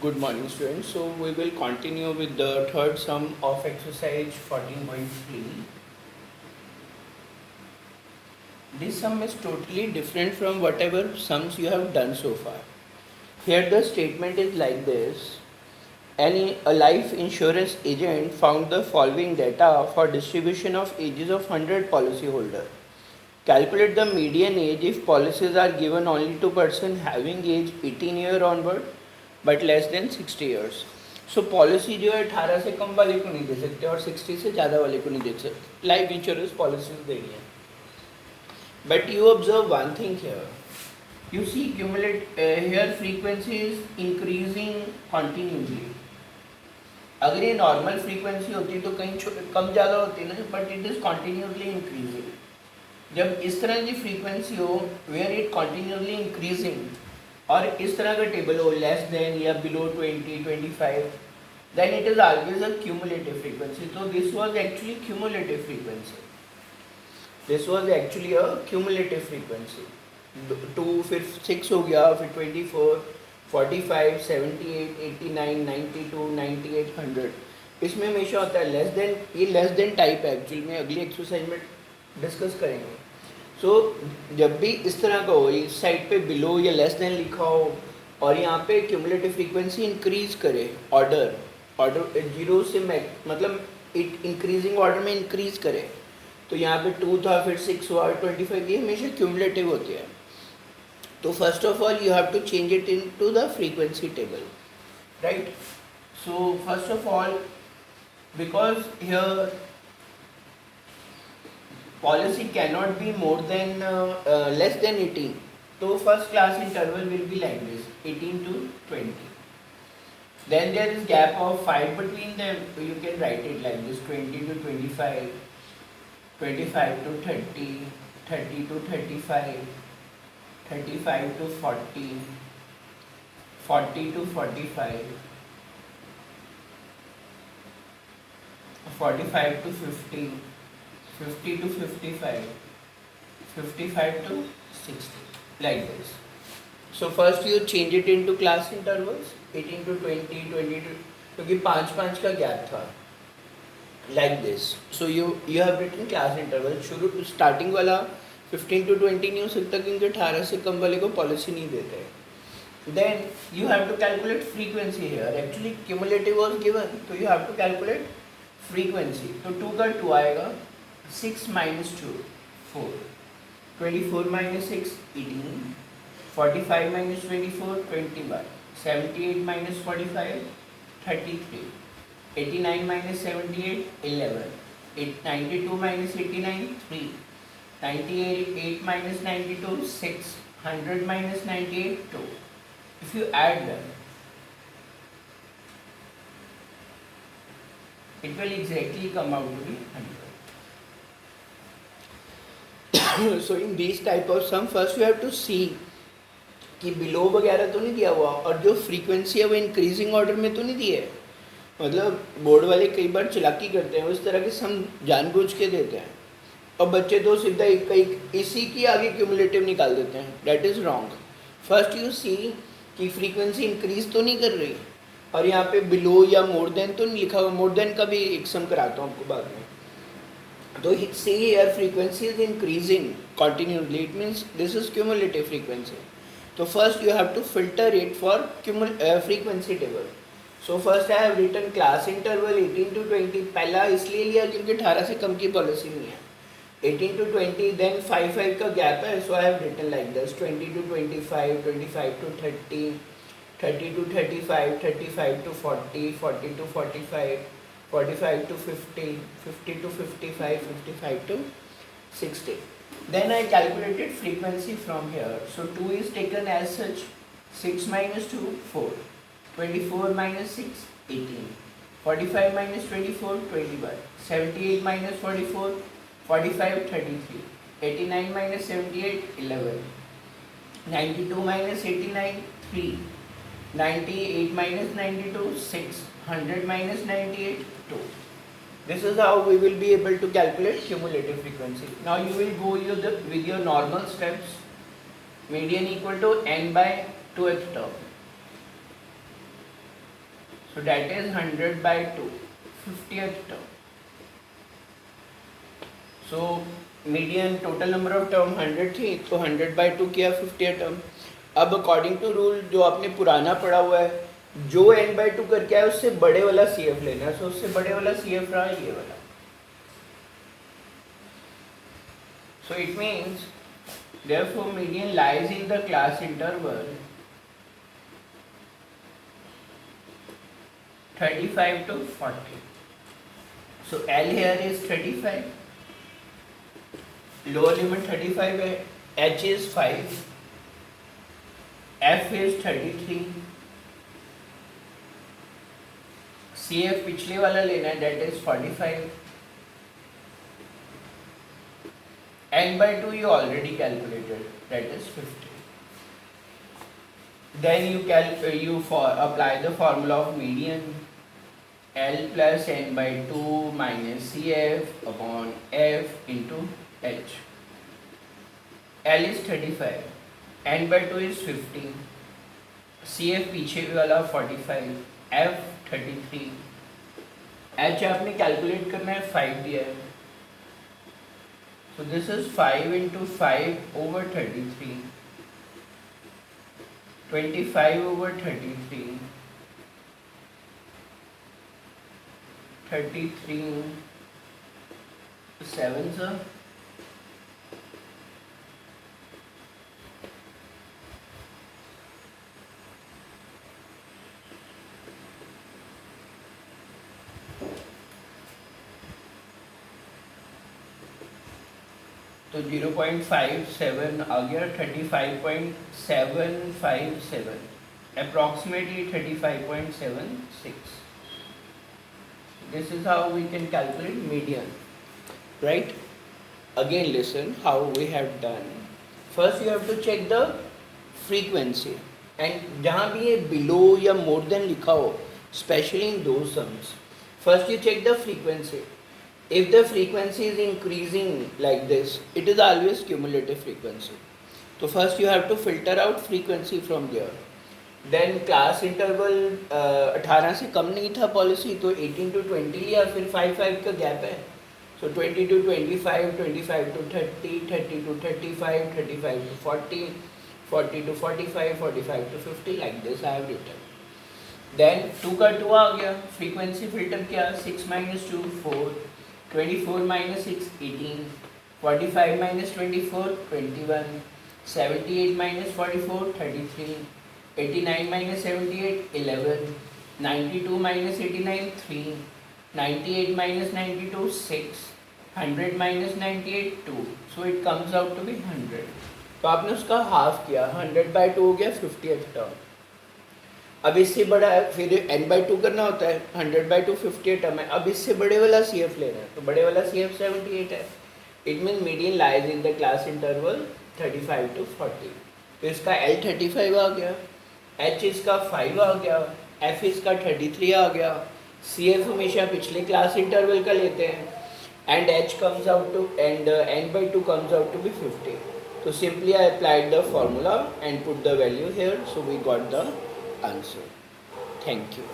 Good morning, students. So we will continue with the third sum of exercise 14.3. This sum is totally different from whatever sums you have done so far. Here the statement is like this. A life insurance agent found the following data for distribution of ages of 100 policyholder. Calculate the median age if policies are given only to person having age 18 year onward but less than 60 years. So policy जो है 18 से कम वाले को नहीं दे सकते और 60 से ज़्यादा वाले को नहीं दे सकते. लाइफ इंश्योरेंस पॉलिसीज देनी है. But you observe one thing here. You see here frequency is increasing continuously. अगर ये नॉर्मल फ्रीक्वेंसी होती तो कहीं कम ज़्यादा होती ना, but it is continuously increasing. जब इस तरह की फ्रीक्वेंसी हो वेयर इट कॉन्टीन्यूसली इंक्रीजिंग और इस तरह का टेबल हो लेस देन या below 20-25, then it is always a cumulative frequency. तो this was actually cumulative frequency. This was actually a cumulative frequency. 2 फिर 6 हो गया, फिर 24, 45, 78, 89, 92, 98, 100. इसमें हमेशा होता है लेस देन. ये लेस देन टाइप है एक्चुअली में, अगली एक्सरसाइज में डिस्कस करेंगे. सो जब भी इस तरह का हो, इस साइड पे बिलो या लेस देन लिखा हो और यहाँ पे क्यूमुलेटिव फ्रीक्वेंसी इंक्रीज करे ऑर्डर जीरो से मतलब इट इंक्रीजिंग ऑर्डर में इंक्रीज करे, तो यहाँ पे 2 था, फिर 6 हुआ, 25, ये हमेशा क्यूमुलेटिव होती है. तो first of all you have to change it in to the frequency table, right. So first of all because here policy cannot be more than less than 18. So first class interval will be like this, 18 to 20. Then there is gap of 5 between them, so you can write it like this, 20 to 25, 25 to 30, 30 to 35, 35 to 40, 40 to 45, 45 to 50, 50 to 55, 55 to 60, like this. So first you change it into class intervals, 18 to 20, 20 to, क्योंकि 5 का gap था, like this. So you have written class interval. शुरू starting वाला 15 to 20 नहीं हो सकता क्योंकि 18 से कम वाले को पॉलिसी नहीं देते. Then you have to calculate frequency here. Actually cumulative was given, so you have to calculate frequency. तो 2 का 2 आएगा, 6 minus 2, 4, 24 minus 6, 18, 45 minus 24, 21, 78 minus 45, 33, 89 minus 78, 11, 92 minus 89, 3, 98 minus 92, 6, 100 minus 98, 2. If you add them, it will exactly come out to be 100. So in these type of sum first you have to see कि below वगैरह तो नहीं दिया हुआ और जो frequency है वो इंक्रीजिंग ऑर्डर में तो नहीं दी है. मतलब बोर्ड वाले कई बार चालाकी करते हैं, उस तरह के सम जानबूझ के देते हैं और बच्चे तो सीधा इसी की आगे क्यूमुलेटिव निकाल देते हैं. That is wrong. First you see कि फ्रीक्वेंसी इंक्रीज तो नहीं कर रही और यहाँ पे बिलो या मोर देन तो नहीं लिखा हुआ. मोर देन का भी एक सम कराता हूँ आपको बाद में. तो see here frequency is increasing continuously, it means this is cumulative frequency. So first you have to filter it for frequency table. So first I have written class interval 18 to 20. पहला इसलिए लिया क्योंकि 18 से कम की पॉलिसी नहीं है. 18 to 20, then 5 का gap है, so I have written like this, 20 to 25, 25 to 30, 30 to 35, 35 to 40, 40 to 45, 45 to 50, 50 to 55, 55 to 60. Then I calculated frequency from here. So 2 is taken as such, 6 minus 2, 4, 24 minus 6, 18, 45 minus 24, 21, 78 minus 44, 45, 33, 89 minus 78, 11, 92 minus 89, 3, 98 minus 92, 6, 100 minus 98, 2. This is how we will be able to calculate cumulative frequency. Now you will go with your normal steps. Median equal to n by 2th term. So that is 100 by 2, 50th term. So median total number of term 100 थी, तो 100 by 2 किया 50th term. अब according to rule जो आपने पुराना पढ़ा हुआ है, जो n by 2 करके आया उससे बड़े वाला CF लेना है. सो उससे बड़े वाला CF रहा ये वाला. So it means therefore median lies in the class interval 35 to 40. So L here is 35, lower limit 35 है, H is 5, F is 33, CF पिछले वाला लेना है, that is 45. N by 2 you already calculated, that is 50. Then you apply the formula of median, L plus N by 2 minus CF upon F into H. L is 35, N by 2 is 50, CF पीछे वाला 45, F 33, H आपने calculate करना है 5 दिया है. So this is 5 into 5 over 33, 25 over 33, 33, 7 sir. तो 0.57 आ गया, 35.757, approximately 35.76. This is how we can calculate median, right? Again listen how we have done. First you have to check the frequency, and जहाँ भी ये below या more than लिखा हो, especially in those sums, first you check the frequency. If the frequency is increasing like this, it is always cumulative frequency. So first you have to filter out frequency from there. Then class interval 18 से कम नहीं था policy, तो 18 to 20 लिया, फिर 5 का gap है. So 20 to 25, 25 to 30, 30 to 35, 35 to 40, 40 to 45, 45 to 50, like this I have written. Then 2 का 2 आ गया, frequency filter क्या, 6 minus 2 4, 24 minus 6 18, 45 minus 24 21, 78 minus 44 33, 89 minus 78 11, 92 minus 89 3, 98 minus 92 6, 100 minus 98 2. So it comes out to be 100. तो आपने उसका हाफ किया, 100 by 2 हो गया 50th term. अब इससे बड़ा है, फिर n by 2 करना होता है, 100 by 2 50th टर्म है. अब इससे बड़े वाला CF लेना है, तो बड़े वाला CF 78 है. It mean median lies in the class interval 35 to 40. तो इसका L 35 आ गया, H इसका 5 आ गया, F इसका 33 आ गया, CF हमेशा पिछले क्लास इंटरवल का लेते हैं, and H comes out to, and n by 2 comes out to be 50. So simply I applied the formula and put the value here, so we got the answer. Thank you.